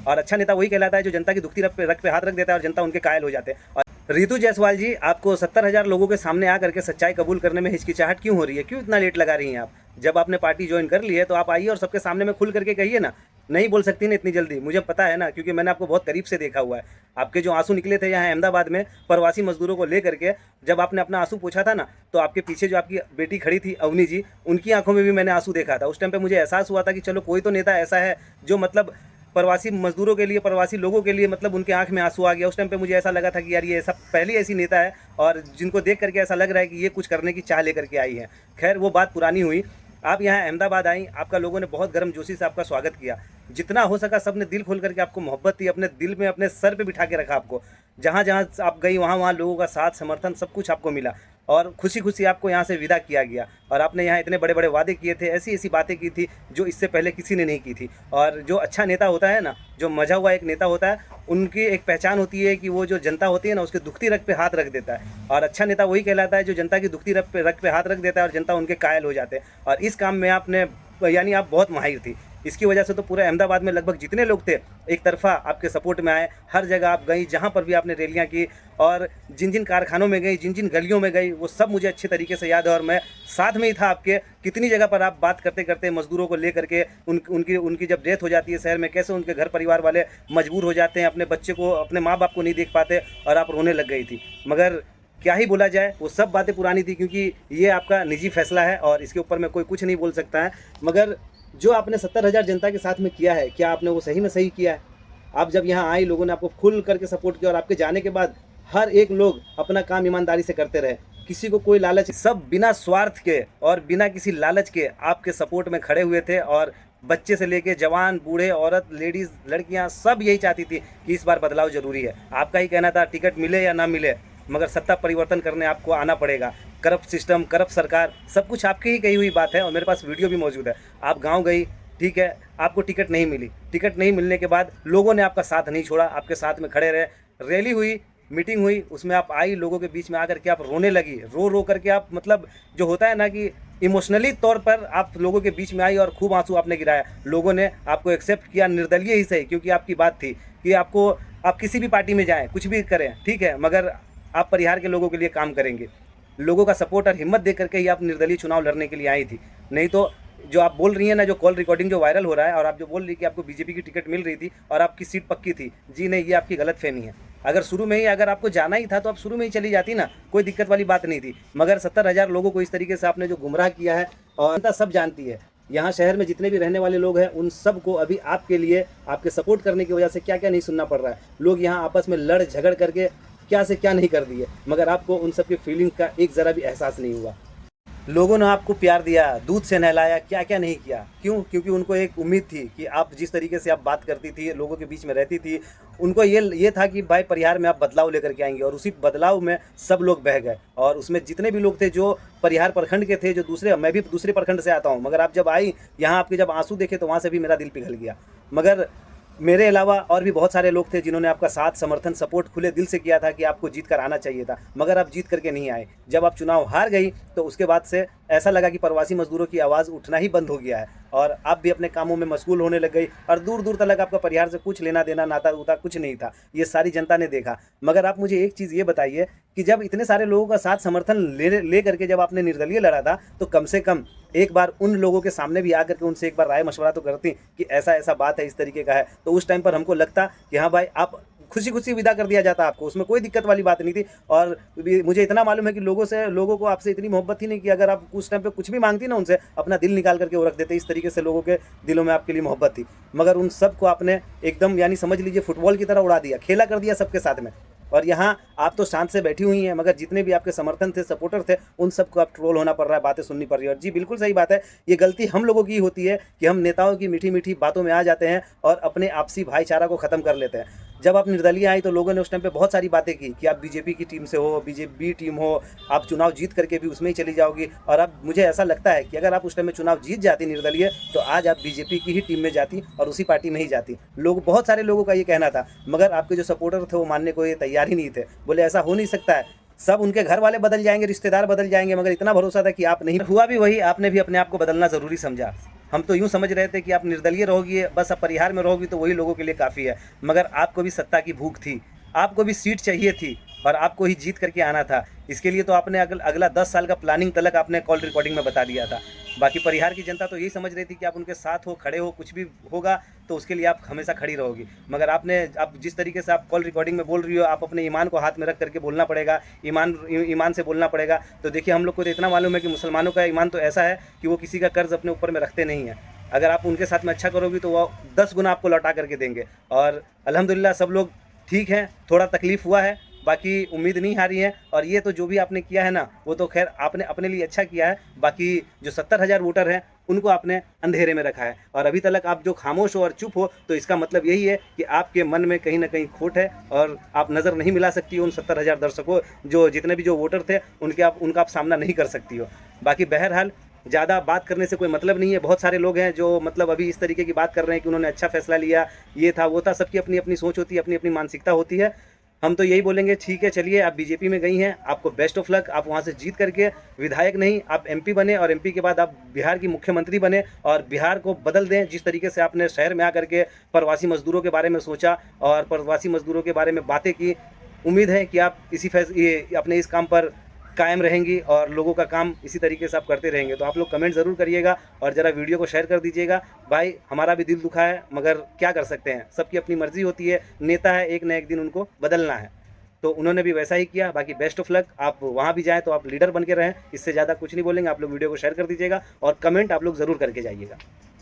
और अच्छा नेता वही कहलाता है जो जनता की दुखती रग पे हाथ रख देता है और जनता उनके कायल हो जाते हैं। और रितु जायसवाल जी, आपको 70,000 लोगों के सामने आकर के सच्चाई कबूल करने में हिचकिचाहट क्यों हो रही है? क्यों इतना लेट लगा रही हैं आप? जब आपने पार्टी ज्वाइन कर ली है तो आप आइए और सबके सामने में खुल करके कहिए ना। नहीं बोल सकती ना इतनी जल्दी, मुझे पता है ना, क्योंकि मैंने आपको बहुत करीब से देखा हुआ है। आपके जो आंसू निकले थे यहाँ अहमदाबाद में प्रवासी मजदूरों को लेकर के, जब आपने अपना आंसू पूछा था ना, तो आपके पीछे जो आपकी बेटी खड़ी थी अवनी जी, उनकी आंखों में भी मैंने आंसू देखा था। उस टाइम पे मुझे एहसास हुआ था कि चलो कोई तो नेता ऐसा है जो मतलब प्रवासी मजदूरों के लिए, प्रवासी लोगों के लिए, मतलब उनके आंख में आंसू आ गया। उस टाइम पे मुझे ऐसा लगा था कि यार ये ऐसा पहली ऐसी नेता है और जिनको देख करके ऐसा लग रहा है कि ये कुछ करने की चाह लेकर के आई है। खैर वो बात पुरानी हुई। आप यहाँ अहमदाबाद आई, आपका लोगों ने बहुत गर्मजोशी से आपका स्वागत किया। जितना हो सका सबने दिल खोल करके आपको मोहब्बत दी, अपने दिल में अपने सर पे बिठा के रखा आपको। जहाँ जहाँ आप गई वहाँ वहाँ लोगों का साथ समर्थन सब कुछ आपको मिला और खुशी खुशी आपको यहाँ से विदा किया गया। और आपने यहाँ इतने बड़े बड़े वादे किए थे, ऐसी ऐसी बातें की थी जो इससे पहले किसी ने नहीं की थी। और जो अच्छा नेता होता है ना, जो मजा हुआ एक नेता होता है, उनकी एक पहचान होती है कि वो जो जनता होती है ना उसके दुखती रग पे हाथ रख देता है। और अच्छा नेता वही कहलाता है जो जनता की दुखती रग पे हाथ रख देता है और जनता उनके कायल हो जाते हैं। और इस काम में आपने यानी आप बहुत माहिर थी। इसकी वजह से तो पूरे अहमदाबाद में लगभग जितने लोग थे एक तरफा आपके सपोर्ट में आए। हर जगह आप गई, जहाँ पर भी आपने रैलियाँ की और जिन जिन कारखानों में गई, जिन जिन गलियों में गई, वो सब मुझे अच्छे तरीके से याद है। और मैं साथ में ही था आपके। कितनी जगह पर आप बात करते करते मजदूरों को लेकर के उनकी जब डेथ हो जाती है शहर में, कैसे उनके घर परिवार वाले मजबूर हो जाते हैं, अपने बच्चे को, अपने माँ बाप को नहीं देख पाते, और आप रोने लग गई थी। मगर क्या ही बोला जाए, वो सब बातें पुरानी थी, क्योंकि ये आपका निजी फैसला है और इसके ऊपर में कोई कुछ नहीं बोल सकता है। मगर जो आपने 70,000 जनता के साथ में किया है, क्या आपने वो सही में सही किया है? आप जब यहाँ आई, लोगों ने आपको खुल करके सपोर्ट किया और आपके जाने के बाद हर एक लोग अपना काम ईमानदारी से करते रहे। किसी को कोई लालच, सब बिना स्वार्थ के और बिना किसी लालच के आपके सपोर्ट में खड़े हुए थे। और बच्चे से लेके जवान, बूढ़े, औरत, लेडीज़, लड़कियाँ सब यही चाहती थी कि इस बार बदलाव ज़रूरी है। आपका ही कहना था टिकट मिले या ना मिले, मगर सत्ता परिवर्तन करने आपको आना पड़ेगा। करप्ट सिस्टम, करप्ट सरकार, सब कुछ आपकी ही कही हुई बात है और मेरे पास वीडियो भी मौजूद है। आप गांव गई, ठीक है, आपको टिकट नहीं मिली। टिकट नहीं मिलने के बाद लोगों ने आपका साथ नहीं छोड़ा, आपके साथ में खड़े रहे। रैली हुई, मीटिंग हुई, उसमें आप आई, लोगों के बीच में आकर के आप रोने लगी। रो रो करके आप, मतलब जो होता है ना कि इमोशनली तौर पर आप लोगों के बीच में आई और खूब आंसू आपने गिराया। लोगों ने आपको एक्सेप्ट किया, निर्दलीय ही सही, क्योंकि आपकी बात थी कि आप किसी भी पार्टी में जाएँ, कुछ भी करें, ठीक है, मगर आप परिहार के लोगों के लिए काम करेंगे। लोगों का सपोर्ट और हिम्मत देख करके ही आप निर्दलीय चुनाव लड़ने के लिए आई थी। नहीं तो जो आप बोल रही हैं ना, जो कॉल रिकॉर्डिंग जो वायरल हो रहा है, और आप जो बोल रही कि आपको बीजेपी की टिकट मिल रही थी और आपकी सीट पक्की थी, जी नहीं, ये आपकी गलतफहमी है। अगर शुरू में ही, अगर आपको जाना ही था तो आप शुरू में ही चली जाती ना, कोई दिक्कत वाली बात नहीं थी। मगर 70,000 लोगों को इस तरीके से आपने जो गुमराह किया है, और जनता सब जानती है, यहाँ शहर में जितने भी रहने वाले लोग हैं उन सब को अभी आपके लिए, आपके सपोर्ट करने की वजह से क्या क्या नहीं सुनना पड़ रहा है। लोग यहाँ आपस में लड़ झगड़ करके क्या से क्या नहीं कर दिए, मगर आपको उन सब की फीलिंग का एक ज़रा भी एहसास नहीं हुआ। लोगों ने आपको प्यार दिया, दूध से नहलाया, क्या क्या नहीं किया। क्यों? क्योंकि उनको एक उम्मीद थी कि आप जिस तरीके से आप बात करती थी, लोगों के बीच में रहती थी, उनको ये था कि भाई परिहार में आप बदलाव लेकर के आएंगे। और उसी बदलाव में सब लोग बह गए। और उसमें जितने भी लोग थे जो परिहार प्रखंड के थे, जो दूसरे, मैं भी दूसरे प्रखंड से आता हूँ, मगर आप जब आई यहाँ, आपके जब आंसू देखे तो वहाँ से भी मेरा दिल पिघल गया। मगर मेरे अलावा और भी बहुत सारे लोग थे जिन्होंने आपका साथ, समर्थन, सपोर्ट खुले दिल से किया था कि आपको जीत कर आना चाहिए था, मगर आप जीत करके नहीं आए। जब आप चुनाव हार गई तो उसके बाद से ऐसा लगा कि प्रवासी मजदूरों की आवाज़ उठना ही बंद हो गया है और आप भी अपने कामों में मशगूल होने लग गई। और दूर दूर तक आपका परिवार से कुछ लेना देना, नाता उता कुछ नहीं था। ये सारी जनता ने देखा। मगर आप मुझे एक चीज़ ये बताइए कि जब इतने सारे लोगों का साथ, समर्थन ले करके जब आपने निर्दलीय लड़ा था, तो कम से कम एक बार उन लोगों के सामने भी आकर के उनसे एक बार राय मशवरा तो करती कि ऐसा ऐसा बात है, इस तरीके का है। तो उस टाइम पर हमको लगता कि हाँ भाई, आप खुशी खुशी विदा कर दिया जाता आपको, उसमें कोई दिक्कत वाली बात नहीं थी। और मुझे इतना मालूम है कि लोगों को आपसे इतनी मोहब्बत ही नहीं कि अगर आप उस टाइम पे कुछ भी मांगती ना उनसे, अपना दिल निकाल करके वो रख देते। इस तरीके से लोगों के दिलों में आपके लिए मोहब्बत थी। मगर उन सब को आपने एकदम, यानी समझ लीजिए, फुटबॉल की तरह उड़ा दिया, खेला कर दिया सबके साथ में। और यहाँ आप तो शांत से बैठी हुई हैं, मगर जितने भी आपके समर्थन थे, सपोर्टर थे, उन सबको आप ट्रोल होना पड़ रहा है, बातें सुननी पड़ रही है। और जी बिल्कुल सही बात है, ये गलती हम लोगों की होती है कि हम नेताओं की मीठी मीठी बातों में आ जाते हैं और अपने आपसी भाईचारा को ख़त्म कर लेते हैं। जब आप निर्दलीय आई तो लोगों ने उस टाइम पे बहुत सारी बातें की कि आप बीजेपी की टीम से हो, बीजेपी टीम हो, आप चुनाव जीत करके भी उसमें ही चली जाओगी। और अब मुझे ऐसा लगता है कि अगर आप उस टाइम में चुनाव जीत जाती निर्दलीय, तो आज आप बीजेपी की ही टीम में जाती और उसी पार्टी में ही जाती। बहुत सारे लोगों का ये कहना था, मगर आपके जो सपोर्टर थे वो मानने को ये तैयार ही नहीं थे। बोले ऐसा हो नहीं सकता है, सब उनके घर वाले बदल जाएंगे, रिश्तेदार बदल जाएंगे, मगर इतना भरोसा था कि आप नहीं। हुआ भी वही, आपने भी अपने आप को बदलना ज़रूरी समझा। हम तो यूँ समझ रहे थे कि आप निर्दलीय रहोगी, बस आप परिहार में रहोगी तो वही लोगों के लिए काफ़ी है, मगर आपको भी सत्ता की भूख थी, आपको भी सीट चाहिए थी और आपको ही जीत करके आना था। इसके लिए तो आपने अगला 10 साल का प्लानिंग तलक आपने कॉल रिकॉर्डिंग में बता दिया था। बाकी परिहार की जनता तो यही समझ रही थी कि आप उनके साथ हो, खड़े हो, कुछ भी होगा तो उसके लिए आप हमेशा खड़ी रहोगी। मगर आप जिस तरीके से आप कॉल रिकॉर्डिंग में बोल रही हो, आप अपने ईमान को हाथ में रख करके बोलना पड़ेगा, ईमान से बोलना पड़ेगा। तो देखिए, हम लोग को तो इतना मालूम है कि मुसलमानों का ईमान तो ऐसा है कि वो किसी का कर्ज अपने ऊपर में रखते नहीं हैं। अगर आप उनके साथ में अच्छा करोगी तो वो 10 गुना आपको लौटा करके देंगे। और अल्हम्दुलिल्लाह सब लोग ठीक हैं, थोड़ा तकलीफ़ हुआ है, बाकी उम्मीद नहीं हारी है। और ये तो जो भी आपने किया है ना, वो तो खैर आपने अपने लिए अच्छा किया है। बाकी जो 70,000 वोटर हैं उनको आपने अंधेरे में रखा है और अभी तक आप जो खामोश हो और चुप हो, तो इसका मतलब यही है कि आपके मन में कहीं ना कहीं खोट है और आप नज़र नहीं मिला सकती हो उन 70,000 दर्शकों, जो जितने भी जो वोटर थे उनका आप सामना नहीं कर सकती हो। बाकी बहरहाल ज़्यादा बात करने से कोई मतलब नहीं है। बहुत सारे लोग हैं जो मतलब अभी इस तरीके की बात कर रहे हैं कि उन्होंने अच्छा फैसला लिया, ये था वो था। सबकी अपनी अपनी सोच होती है, अपनी अपनी मानसिकता होती है। हम तो यही बोलेंगे, ठीक है, चलिए, आप बीजेपी में गई हैं, आपको बेस्ट ऑफ लक। आप वहाँ से जीत करके विधायक नहीं, आप एमपी बने और एमपी के बाद आप बिहार की मुख्यमंत्री बने और बिहार को बदल दें। जिस तरीके से आपने शहर में आकर के प्रवासी मजदूरों के बारे में सोचा और प्रवासी मजदूरों के बारे में बातें की, उम्मीद है कि आप अपने इस काम पर कायम रहेंगी और लोगों का काम इसी तरीके से आप करते रहेंगे। तो आप लोग कमेंट ज़रूर करिएगा और ज़रा वीडियो को शेयर कर दीजिएगा। भाई, हमारा भी दिल दुखा है, मगर क्या कर सकते हैं, सबकी अपनी मर्ज़ी होती है। नेता है, एक न एक दिन उनको बदलना है, तो उन्होंने भी वैसा ही किया। बाकी बेस्ट ऑफ लक। आप वहाँ भी जाएँ तो आप लीडर बन के रहें, इससे ज़्यादा कुछ नहीं बोलेंगे। आप लोग वीडियो को शेयर कर दीजिएगा और कमेंट आप लोग ज़रूर करके जाइएगा।